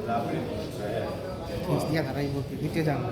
दिया था वो नीचे जाना।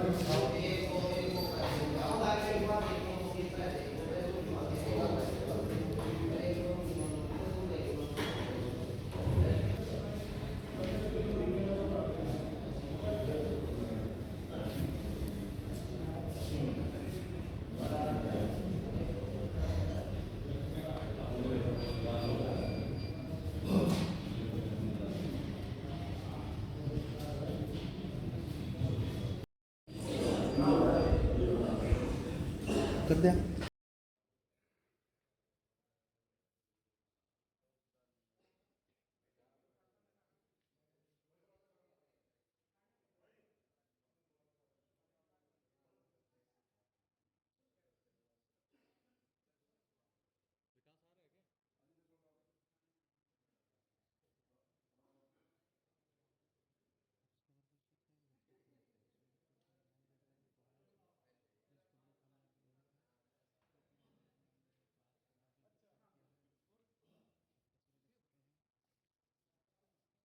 कर दिया।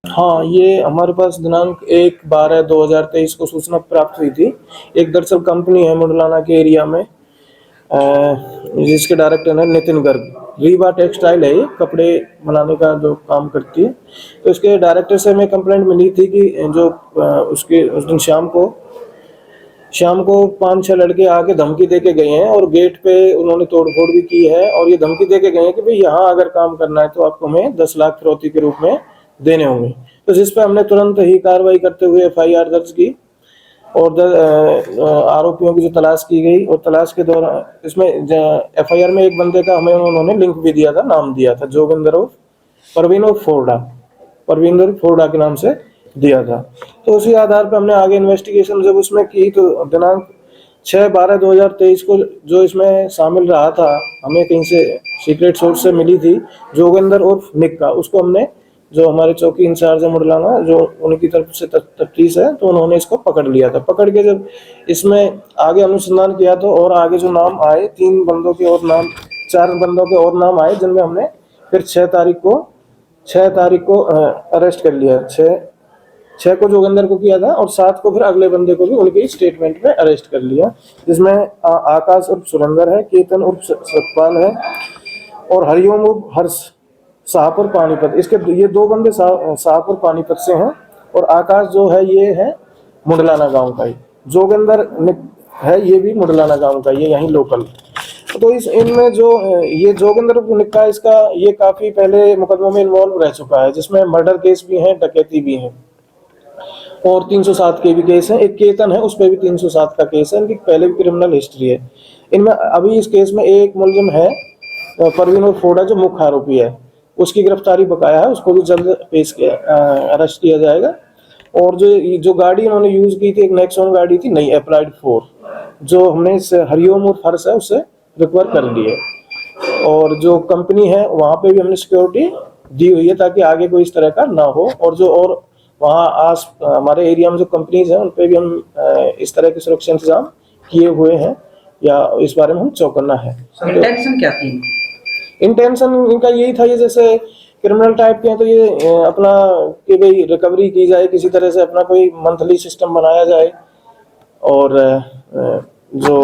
हाँ, ये हमारे पास दिनांक 1/12/2023 को सूचना प्राप्त हुई थी। एक दरअसल कंपनी है मुडलाना के एरिया में, जिसके डायरेक्टर है नितिन गर्ग। रीवा टेक्सटाइल है, ये कपड़े बनाने का जो काम करती है। तो इसके डायरेक्टर से हमें कंप्लेंट मिली थी कि जो उसके उस दिन शाम को 5-6 लड़के आके धमकी दे के गए हैं और गेट पे उन्होंने तोड़फोड़ भी की है और ये धमकी दे के गए हैं कि भाई यहाँ अगर काम करना है तो आपको हमें 10 लाख फिरौती के रूप में देने होंगे। तो जिस पे हमने तुरंत ही कार्रवाई करते हुए FIR दर्ज की और आरोपियों की जो तलाश की गई, और तलाश के दौरान इसमें FIR में एक बंदे का हमें उन्होंने लिंक भी दिया था, नाम दिया था जोगिंदर उर्फ परवीन उर्फ फोरडा के नाम से दिया था। तो उसी आधार पर हमने आगे इन्वेस्टिगेशन जब उसमें की तो दिनांक 6/12/2023 को जो इसमें शामिल रहा था, हमें कहीं से सीक्रेट सोर्स से मिली थी जोगिंदर उर्फ निक्का। उसको हमने, जो हमारे चौकी इंचार्ज है मुडलाना, जो उनकी तरफ से तफ्तीश है, तो उन्होंने इसको पकड़ लिया था। पकड़ के जब इसमें आगे अनुसंधान किया तो और आगे जो नाम आए, 4 बंदों के और नाम आए, जिनमें हमने फिर 6 तारीख को अरेस्ट कर लिया। 6 को जोगिंदर को किया था और 7 को फिर अगले बंदे को भी उनके स्टेटमेंट में अरेस्ट कर लिया, जिसमें आकाश उर्फ सुरेंद्र है, केतन उर्फ सतपाल है और हरिओम उर्फ हर्ष शाहपुर पानीपत। इसके ये 2 बंदे शाहपुर पानीपत से हैं और आकाश जो है ये है मुडलाना गांव का ही। जोगिंदर है, ये भी मुडलाना गांव का, ये यहीं लोकल। तो इस इनमें जो ये जोगिंदर निक्का, इसका ये काफी पहले मुकदमों में इन्वॉल्व रह चुका है, जिसमें मर्डर केस भी है, डकैती भी है और 307 के भी केस है। एक केतन है, उस पर भी 307 का केस है। इनकी पहले भी क्रिमिनल हिस्ट्री है। इनमें अभी इस केस में एक मुलजिम है परवीन और फोड़ा, जो मुख्य आरोपी है, उसकी गिरफ्तारी बकाया है, उसको भी जल्द अरेस्ट किया जाएगा। और जो गाड़ी इन्होंने यूज की थी, एक नेक्सॉन गाड़ी थी, नई अप्लाइड 4, जो हमने इस हरिओम और फर्श है उससे रिकवर कर ली है। और जो कंपनी है वहां पे भी हमने सिक्योरिटी दी हुई है ताकि आगे कोई इस तरह का ना हो। और वहाँ हमारे एरिया में जो कंपनीज हैं उन पे भी हम इस तरह के सुरक्षा इंतजाम किए हुए हैं, या इस बारे में हम चौकन्ना है। इंटेंशन क्या थी? इंटेंशन इनका यही था, ये जैसे क्रिमिनल टाइप के हैं तो ये अपना कि भाई रिकवरी की जाए, किसी तरह से अपना कोई मंथली सिस्टम बनाया जाए और जो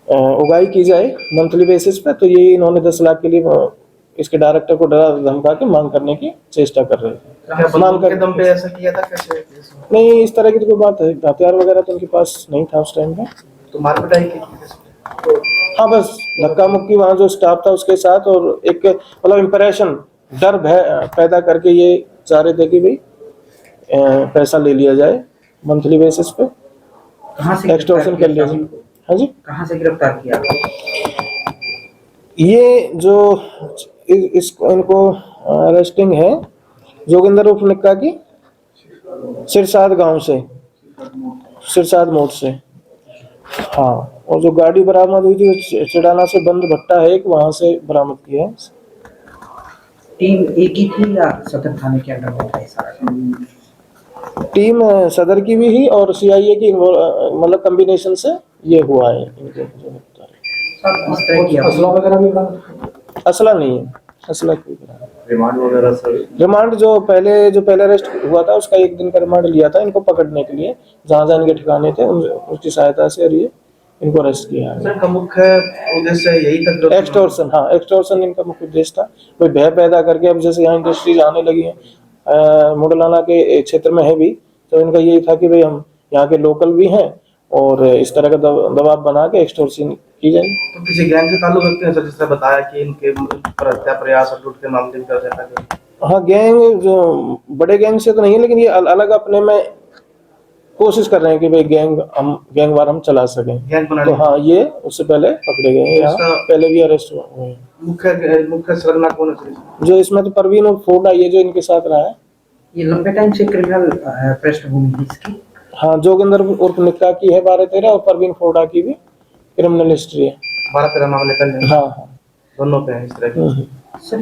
उगाई की जाए मंथली बेसिस पे। तो ये इन्होंने 10 लाख के लिए इसके डायरेक्टर को डरा धमका के मांग करने की चेष्टा कर रहे थे। मांग के दम पे ऐसा किया था कैसे? नहीं, इस तरह की तो कोई बात है, हथियार वगैरह तो उनके पास नहीं था उस टाइम पे। तो मारपिटाई की? हाँ, बस धक्का मुक्की वहाँ जो स्टाफ था उसके साथ, और एक मतलब इम्प्रेशन, डर भय पैदा करके ये चाह रहे थे कि भाई पैसा ले लिया जाए मंथली बेसिस पे, एक्सटॉर्शन कर लिया जाए। हाँ जी, कहाँ से गिरफ्तार किया? ये जो इनको अरेस्टिंग है जोगिंदर उर्फ निक्का की सिरसाद गांव से, सिरसाद मोड़ से। हाँ, और जो गाड़ी बरामद हुई थी वो चिड़ाना से बंद भट्टा है एक, वहां से बरामद किया है। टीम एक ही थी या सदर थाने के अंदर होता है सारा? टीम सदर की भी ही और CIA की मतलब कॉम्बिनेशन से ये हुआ है। इनके असला वगैरह भी? असला नहीं है। असला कोई कराया। रिमांड वगैरह सर? रिमांड जो पहले अरेस्ट हुआ था उसका 1 दिन का रिमांड लिया था इनको पकड़ने के लिए, जहाँ जहाँ इनके ठिकाने थे उसकी सहायता से, और ये इनको अरेस्ट किया है। सर इनका मुख्य उद्देश्य यही था, एक्सटॉर्शन, हाँ एक्सटॉर्शन इनका मुख्य उद्देश्य था। कोई भय पैदा करके, अब जैसे यहाँ इंडस्ट्रीज आने लगी हैं मुडलाना के क्षेत्र में है भी, तो इनका यही था कि भाई हम यहाँ के लोकल भी हैं और इस तरह का दबाव बना के एक्सटॉर्शन की जाए। तो किसी गैंग से ताल्लुक रखते हैं सर, जिसने बताया कि इनके पर हत्या प्रयास और लूट के मामले में कर देता है? हाँ गैंग जो बड़े गैंग से तो नहीं है, लेकिन ये अलग अपने में कोशिश कर रहे हैं कि भाई गैंग वार हम चला सकें। गैंग तो बनाने हाँ ये उससे पहले पकड़े गए हैं, यहाँ पहले भी अरेस्ट हुए हैं। मुख्य सरगना कौन है सर इसमें? जो इसमें तो परवीन और फोर्ड आई है जो इनके साथ रहा है। ये लंबे टाइम से क्रिमिनल पृष्ठभूमि है इसकी। हाँ जोगिंदर उर्फ निक्का की है 12-13, और परवीन फोर्डा की भी क्रिमिनल हिस्ट्री है। 12-13 मामले कर लेंगे। हाँ हाँ दोनों पे है इस तरह की। सर